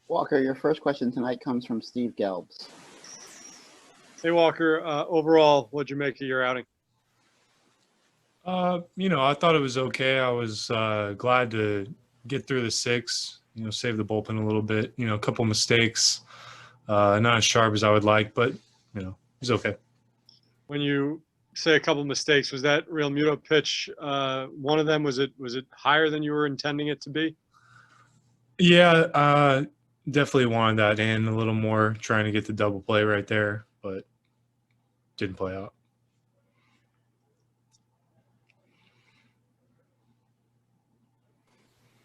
Walker, your first question tonight comes from Steve Gelbs. Hey, Walker. Overall, what'd you make of your outing? I thought it was okay. I was glad to get through the six, save the bullpen a little bit, a couple mistakes, not as sharp as I would like, but, it was okay. When you say a couple mistakes, was that Real Muto pitch one of them? Was it higher than you were intending it to be? Yeah, definitely wanted that in a little more, trying to get the double play right there, but didn't play out.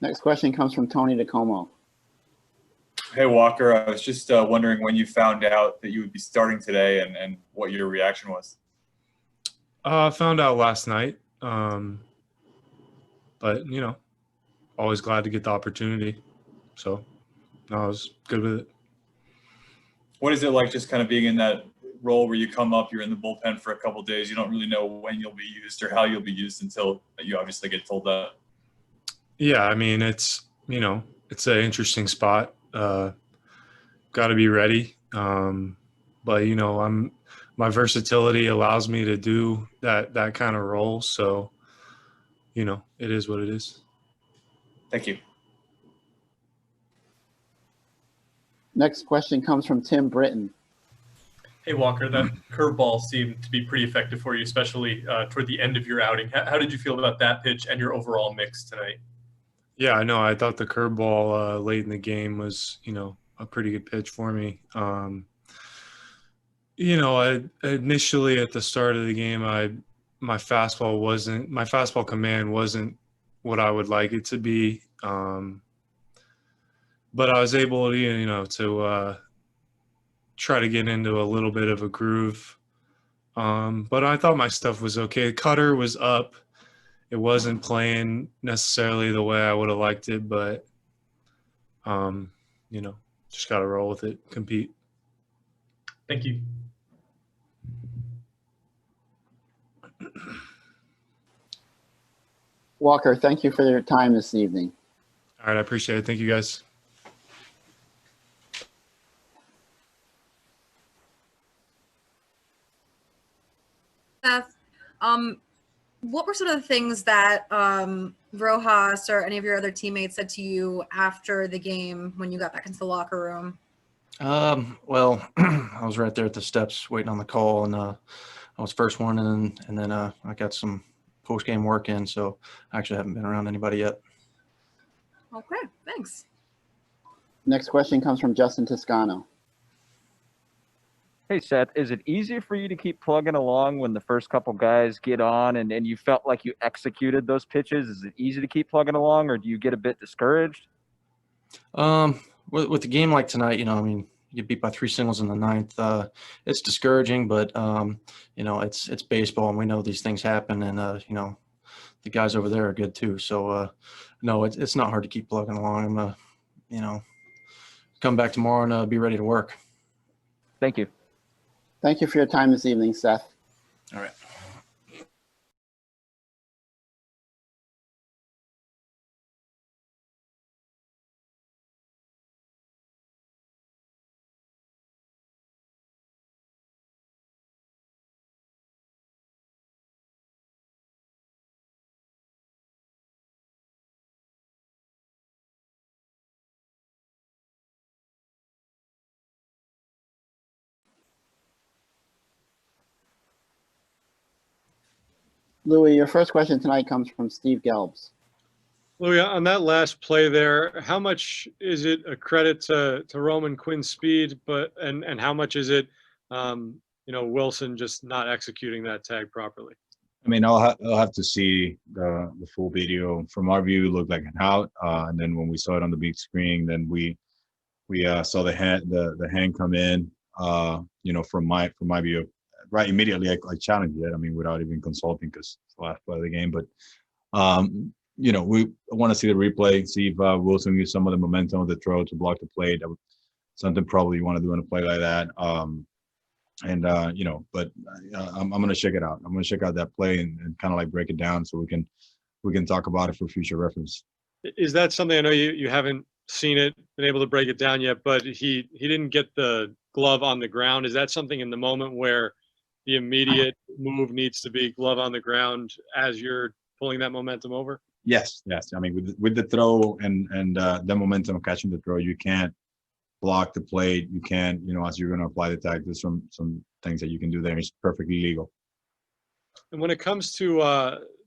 Next question comes from Tony DeComo. Hey, Walker, I was just wondering when you found out that you would be starting today and what your reaction was. I found out last night, but, always glad to get the opportunity. So, no, I was good with it. What is it like just kind of being in that role where you come up, you're in the bullpen for a couple of days, you don't really know when you'll be used or how you'll be used until you obviously get told that? Yeah, I mean, it's an interesting spot. Got to be ready. But, my versatility allows me to do that kind of role. So, it is what it is. Thank you. Next question comes from Tim Britton. Hey, Walker, that curveball seemed to be pretty effective for you, especially toward the end of your outing. How did you feel about that pitch and your overall mix tonight? Yeah, I know. I thought the curveball late in the game was, a pretty good pitch for me. Initially at the start of the game, my fastball command wasn't what I would like it to be. But I was able to, to try to get into a little bit of a groove. But I thought my stuff was okay. Cutter was up. It wasn't playing necessarily the way I would have liked it, but, just got to roll with it, compete. Thank you. Walker, thank you for your time this evening. All right, I appreciate it. Thank you, guys. Seth, what were some of the things that Rojas or any of your other teammates said to you after the game when you got back into the locker room? Well, I was right there at the steps waiting on the call, and I was first one in, and then I got some post-game work in, so I actually haven't been around anybody yet. Okay, thanks. Next question comes from Justin Toscano. Hey, Seth, is it easier for you to keep plugging along when the first couple guys get on and you felt like you executed those pitches? Is it easy to keep plugging along, or do you get a bit discouraged? With a game like tonight, you get beat by 3 singles in the ninth. It's discouraging, but, it's baseball, and we know these things happen, and, the guys over there are good too. So, no, it's not hard to keep plugging along. I'm, come back tomorrow and be ready to work. Thank you. Thank you for your time this evening, Seth. All right. Louis, your first question tonight comes from Steve Gelbs. Louis, on that last play there, how much is it a credit to Roman Quinn's speed, and how much is it, Wilson just not executing that tag properly? I mean, I'll have to see the full video. From our view, it looked like an out, and then when we saw it on the big screen, then we saw the hand come in. From my view, right immediately I challenged it. I mean, without even consulting, because it's the last play of the game. But we want to see the replay, see if Wilson used some of the momentum of the throw to block the play. That would something probably you want to do in a play like that. But I'm going to check it out. I'm going to check out that play and kind of like break it down so we can talk about it for future reference. Is that something, I know you haven't seen it, been able to break it down yet, but he didn't get the glove on the ground. Is that something in the moment where the immediate move needs to be glove on the ground as you're pulling that momentum over? Yes. I mean, with the throw and the momentum of catching the throw, you can't block the plate. You can't, as you're going to apply the tag, there's some things that you can do there. It's perfectly legal. And when it comes to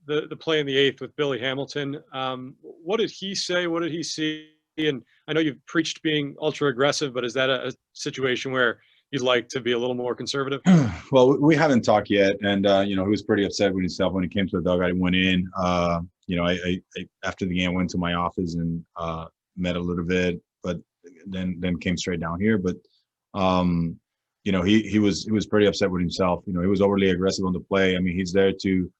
the play in the 8th with Billy Hamilton, what did he say? What did he see? And I know you've preached being ultra aggressive, but is that a situation where you'd like to be a little more conservative? Well, we haven't talked yet, and he was pretty upset with himself when he came to the dugout. He went in. I after the game, I went to my office and met a little bit, but then came straight down here. But he was pretty upset with himself. He was overly aggressive on the play. I mean, he's there to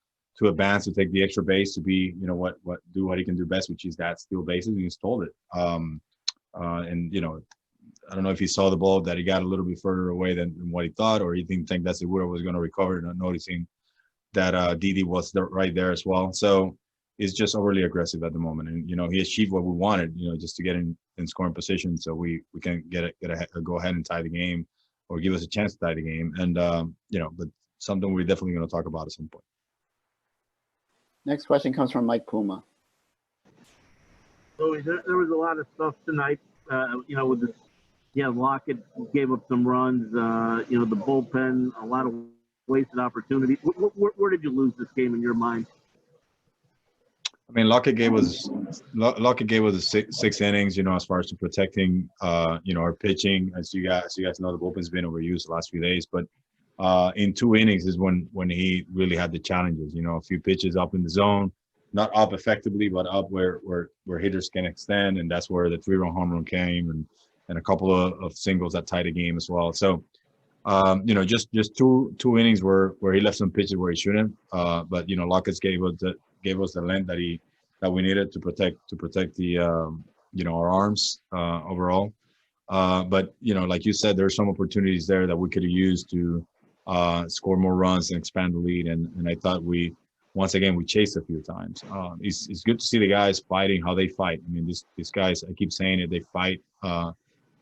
advance, to take the extra base, to be do what he can do best, which is that steal bases, and he's told it. I don't know if he saw the ball that he got a little bit further away than what he thought, or he didn't think that Segura was going to recover, not noticing that Didi was right there as well. So he's just overly aggressive at the moment, and he achieved what we wanted, just to get in scoring position, so we can go ahead and tie the game, or give us a chance to tie the game, and but something we're definitely going to talk about at some point. Next question comes from Mike Puma. So there was a lot of stuff tonight, with this. Yeah, Lockett gave up some runs. The bullpen, a lot of wasted opportunity. Where did you lose this game in your mind? I mean, Lockett gave us six innings, as far as to protecting, our pitching. As you guys know, the bullpen's been overused the last few days, but in 2 innings is when he really had the challenges. A few pitches up in the zone, not up effectively, but up where hitters can extend, and that's where the 3-run home run came, and a couple of singles that tied the game as well. So, just two innings where he left some pitches where he shouldn't. But Lockett gave us the length that we needed to protect the our arms overall. But like you said, there's some opportunities there that we could have used to score more runs and expand the lead. And I thought once again we chased a few times. It's good to see the guys fighting how they fight. I mean, these guys, I keep saying it, they fight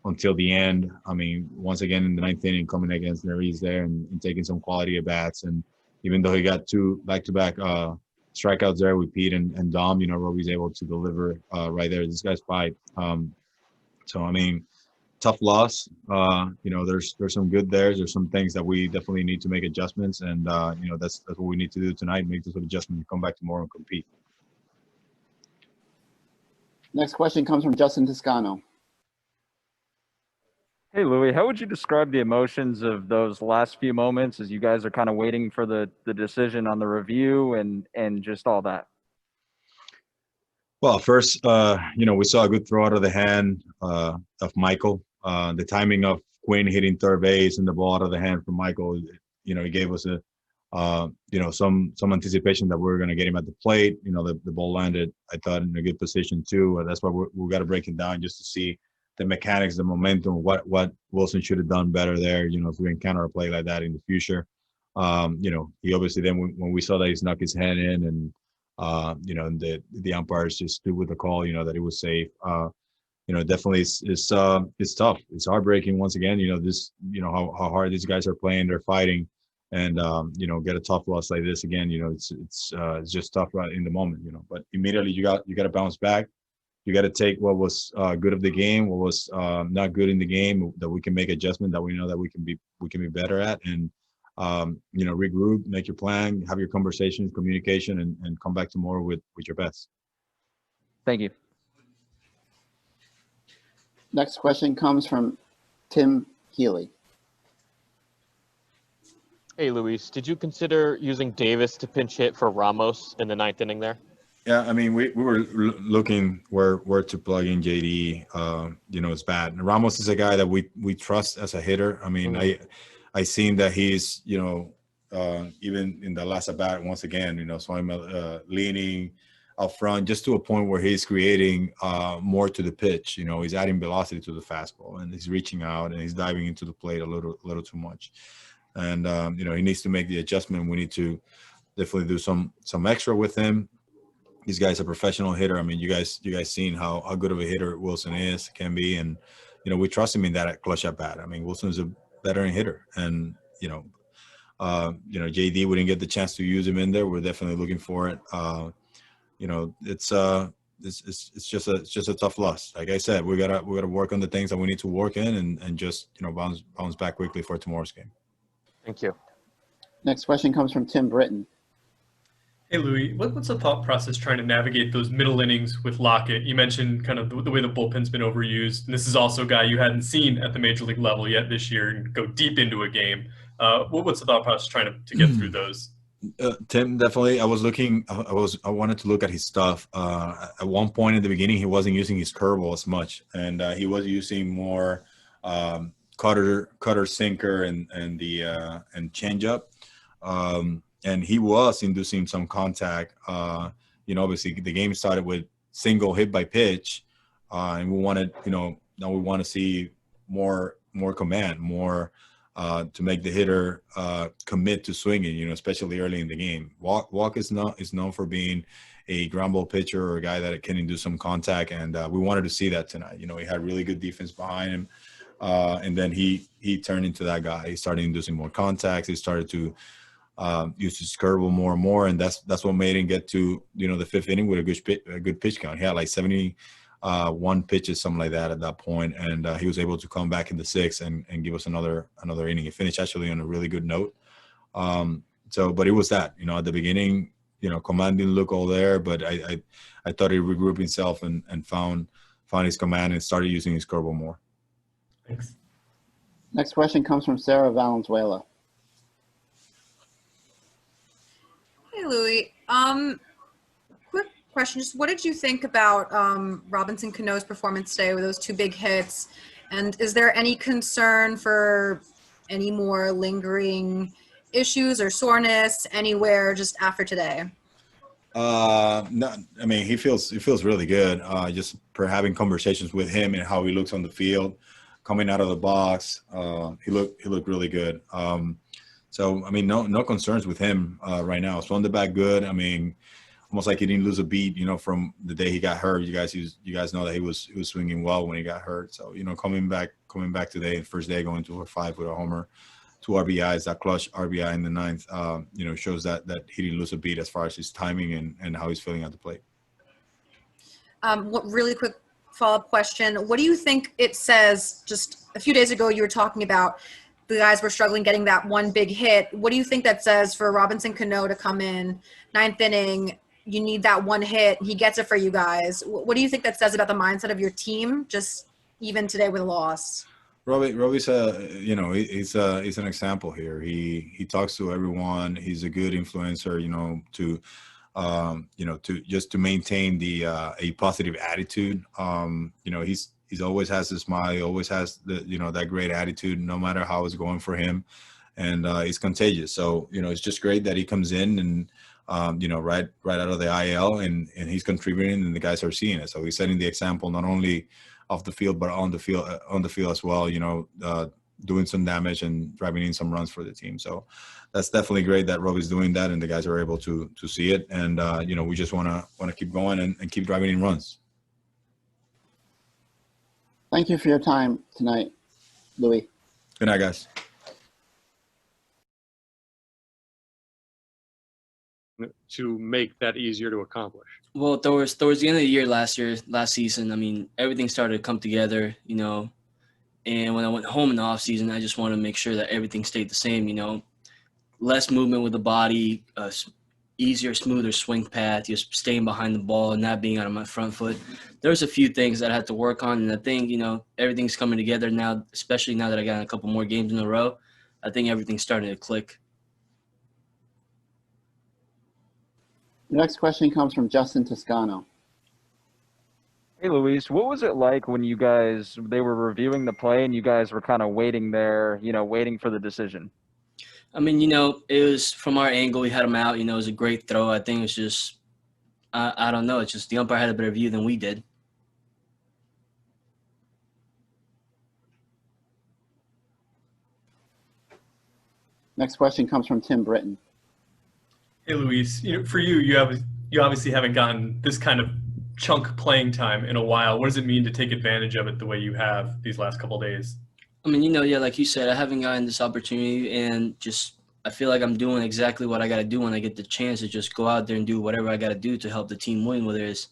until the end. I mean, once again in the 9th inning, coming against Neres there and taking some quality at bats. And even though he got 2 back-to-back strikeouts there with Pete and Dom, Roby's able to deliver right there. These guys fight. So I mean, tough loss. There's some good there. There's some things that we definitely need to make adjustments, and that's what we need to do tonight. Make those adjustments, come back tomorrow and compete. Next question comes from Justin Toscano. Hey, Louis, how would you describe the emotions of those last few moments as you guys are kind of waiting for the decision on the review and just all that? Well, first, we saw a good throw out of the hand of Michael. The timing of Quinn hitting third base and the ball out of the hand from Michael, he gave us some anticipation that we were going to get him at the plate. The ball landed, I thought, in a good position too. That's why we got to break it down just to see the mechanics, the momentum, what Wilson should have done better there. If we encounter a play like that in the future, he obviously then when we saw that he snuck his hand in, and the umpires just stood with the call, that it was safe. Definitely it's tough. It's heartbreaking once again. How hard these guys are playing. They're fighting, and get a tough loss like this again. It's just tough right in the moment. But immediately you got to bounce back. You got to take what was good of the game, what was not good in the game, that we can make adjustment, that we know that we can be better at, and regroup, make your plan, have your conversations, communication, and come back tomorrow with your best. Thank you. Next question comes from Tim Healy. Hey, Luis, did you consider using Davis to pinch hit for Ramos in the 9th inning there? Yeah, I mean, we were looking where to plug in JD. It's bad. And Ramos is a guy that we trust as a hitter. I mean, I seen that he's, even in the last at bat, once again, saw him leaning up front just to a point where he's creating more to the pitch. He's adding velocity to the fastball, and he's reaching out and he's diving into the plate a little too much. And he needs to make the adjustment. We need to definitely do some extra with him. this guy's a professional hitter. I mean, you guys seen how good of a hitter Wilson can be, and we trust him in that clutch at bat. I mean, Wilson's a veteran hitter, and JD wouldn't get the chance to use him in there. We're definitely looking for it. It's just a tough loss. Like I said, we gotta work on the things that we need to work in, and just bounce back quickly for tomorrow's game. Thank you. Next question comes from Tim Britton. Hey, Louis, what's the thought process trying to navigate those middle innings with Lockett? You mentioned kind of the way the bullpen's been overused. And this is also a guy you hadn't seen at the major league level yet this year and go deep into a game. What's the thought process trying to get through those? Tim, definitely. I wanted to look at his stuff. At one point in the beginning, he wasn't using his curveball as much, and he was using more cutter sinker and changeup. And he was inducing some contact. Obviously the game started with single hit by pitch, and we wanted, now we want to see more command, more to make the hitter commit to swinging. Especially early in the game. Walk is known for being a ground ball pitcher or a guy that can induce some contact, and we wanted to see that tonight. He had really good defense behind him, and then he turned into that guy. He started inducing more contacts. He started to use his curveball more and more, and that's what made him get to the fifth inning with a good pitch count. He had like 71 pitches, something like that at that point, and he was able to come back in the sixth and give us another inning. He finished actually on a really good note. But it was that at the beginning, command didn't look all there, but I thought he regrouped himself and found his command and started using his curveball more. Thanks. Next question comes from Sarah Valenzuela. Hey, Louis. Quick question. Just what did you think about Robinson Cano's performance today with those two big hits? And is there any concern for any more lingering issues or soreness anywhere just after today? No, I mean, he feels really good. Just for having conversations with him and how he looks on the field, coming out of the box, he looked really good. So, I mean, no concerns with him right now. Swung the bat good. I mean, almost like he didn't lose a beat, from the day he got hurt. You guys know that he was swinging well when he got hurt. So, coming back today, first day going to 5 with a homer, 2 RBIs, that clutch RBI in the ninth, shows that he didn't lose a beat as far as his timing and how he's feeling at the plate. What really quick follow-up question. What do you think it says? Just a few days ago, you were talking about the guys were struggling getting that one big hit. What do you think that says for Robinson Cano to come in 9th inning? You need that one hit. He gets it for you guys. What do you think that says about the mindset of your team, just even today with a loss? Robbie's he's an example here. He talks to everyone. He's a good influencer, to maintain a positive attitude. He's always has a smile. He always has that great attitude, no matter how it's going for him, and it's contagious. So it's just great that he comes in and right out of the IL and he's contributing, and the guys are seeing it. So he's setting the example not only off the field but on the field as well. Doing some damage and driving in some runs for the team. So that's definitely great that Robbie's doing that, and the guys are able to see it. And we just want to keep going and keep driving in runs. Thank you for your time tonight, Louis. Good night, guys. To make that easier to accomplish? Well, towards the end of the year last season, I mean, everything started to come together, and when I went home in the off season, I just wanted to make sure that everything stayed the same, less movement with the body, easier, smoother swing path, just staying behind the ball and not being out of my front foot. There's a few things that I had to work on, and I think, everything's coming together now, especially now that I got a couple more games in a row. I think everything's starting to click. The next question comes from Justin Toscano. Hey, Luis, what was it like when they were reviewing the play and you guys were kind of waiting there, waiting for the decision? I mean, it was from our angle. We had him out. It was a great throw. I think it was just, I don't know. It's just the umpire had a better view than we did. Next question comes from Tim Britton. Hey, Luis, for you have you obviously haven't gotten this kind of chunk playing time in a while. What does it mean to take advantage of it the way you have these last couple days? I mean, yeah, like you said, I haven't gotten this opportunity, and just I feel like I'm doing exactly what I got to do when I get the chance to just go out there and do whatever I got to do to help the team win, whether it's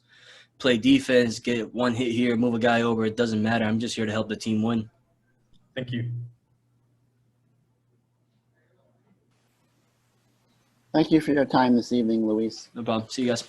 play defense, get one hit here, move a guy over. It doesn't matter. I'm just here to help the team win. Thank you. Thank you for your time this evening, Luis. No problem. See you guys.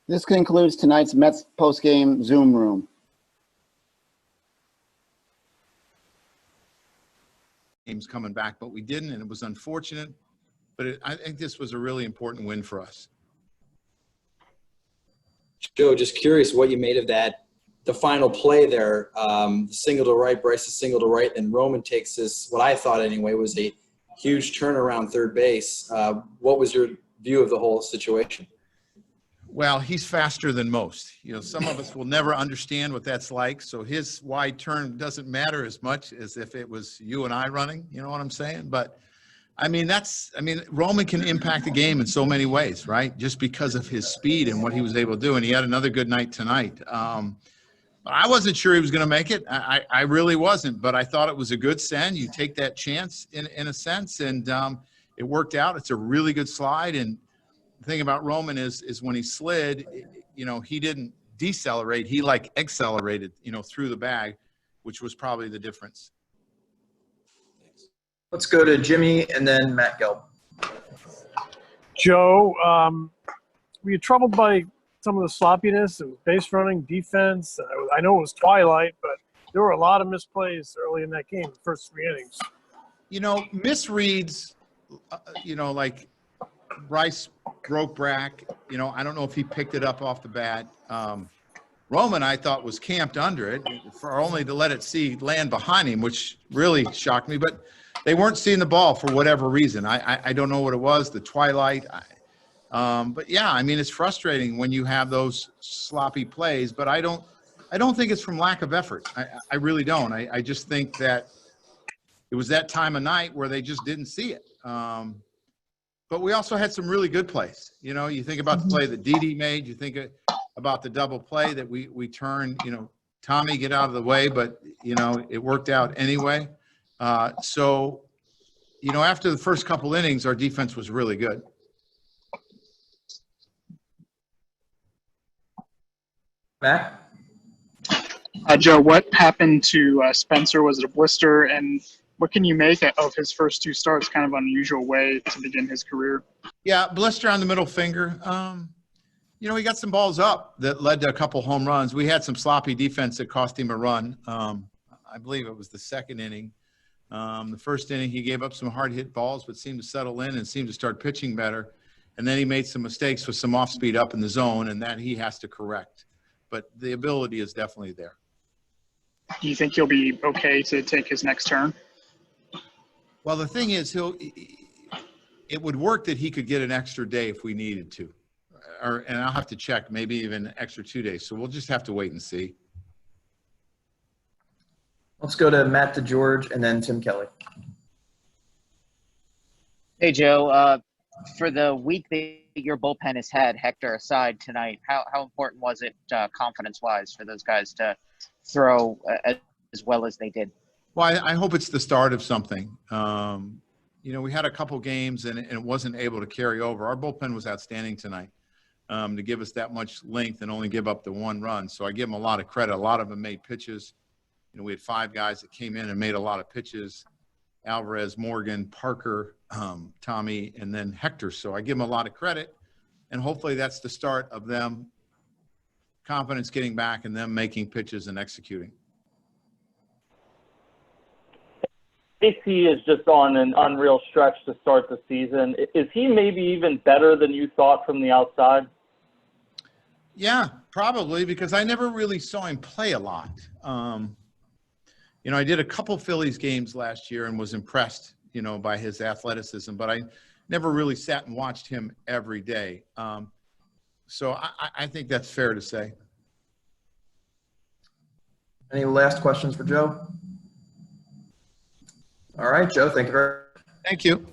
This concludes tonight's Mets postgame Zoom room. Games coming back, but we didn't, and it was unfortunate. But I think this was a really important win for us. Joe, just curious what you made of that. The final play there, the single to right, Bryce's single to right, and Roman takes this, what I thought anyway, was a huge turnaround third base. What was your view of the whole situation? Well, he's faster than most. You know, some of us will never understand what that's like. So his wide turn doesn't matter as much as if it was you and I running. You know what I'm saying? But I mean, Roman can impact the game in so many ways, right? Just because of his speed and what he was able to do. And he had another good night tonight. I wasn't sure he was going to make it. I really wasn't, but I thought it was a good send. You take that chance in a sense, and it worked out. It's a really good slide. And the thing about Roman is when he slid, you know, he didn't decelerate. He like accelerated, you know, through the bag, which was probably the difference. Let's go to Jimmy and then Matt Gelb. Joe, were you troubled by some of the sloppiness and base running, defense? I know it was twilight, but there were a lot of misplays early in that game, the first 3 innings. You know, misreads, you know, like Bryce broke Brack. You know, I don't know if he picked it up off the bat. Roman, I thought, was camped under it for only to let it land behind him, which really shocked me. But they weren't seeing the ball for whatever reason. I don't know what it was, the twilight. But yeah, I mean, it's frustrating when you have those sloppy plays, but I don't think it's from lack of effort. I really don't. I just think that it was that time of night where they just didn't see it. But we also had some really good plays. You know, you think about the play that Didi made, you think about the double play that we turned, you know, Tommy get out of the way, but, you know, it worked out anyway. So, you know, after the first couple innings, our defense was really good. Matt? Joe, what happened to Spencer? Was it a blister? And what can you make of his first 2 starts? Kind of unusual way to begin his career. Yeah, blister on the middle finger. You know, he got some balls up that led to a couple home runs. We had some sloppy defense that cost him a run. I believe it was the second inning. The first inning, he gave up some hard hit balls, but seemed to settle in and seemed to start pitching better. And then he made some mistakes with some off speed up in the zone, and that he has to correct. But the ability is definitely there. Do you think he'll be okay to take his next turn? Well, the thing is, it would work that he could get an extra day if we needed to. And I'll have to check, maybe even an extra 2 days. So we'll just have to wait and see. Let's go to Matt DeGeorge and then Tim Kelly. Hey, Joe. For the week that your bullpen has had, Hector aside tonight, how important was it confidence-wise for those guys to throw as well as they did? Well, I hope it's the start of something. You know, we had a couple games and it wasn't able to carry over. Our bullpen was outstanding tonight to give us that much length and only give up the 1 run. So I give them a lot of credit. A lot of them made pitches. You know, we had 5 guys that came in and made a lot of pitches. Alvarez, Morgan, Parker, Tommy, and then Hector. So I give them a lot of credit. And hopefully that's the start of them confidence getting back and them making pitches and executing. AC is just on an unreal stretch to start the season. Is he maybe even better than you thought from the outside? Yeah, probably, because I never really saw him play a lot. You know, I did a couple Phillies games last year and was impressed, you know, by his athleticism, but I never really sat and watched him every day. So I think that's fair to say. Any last questions for Joe? All right, Joe, thank you very much. Thank you.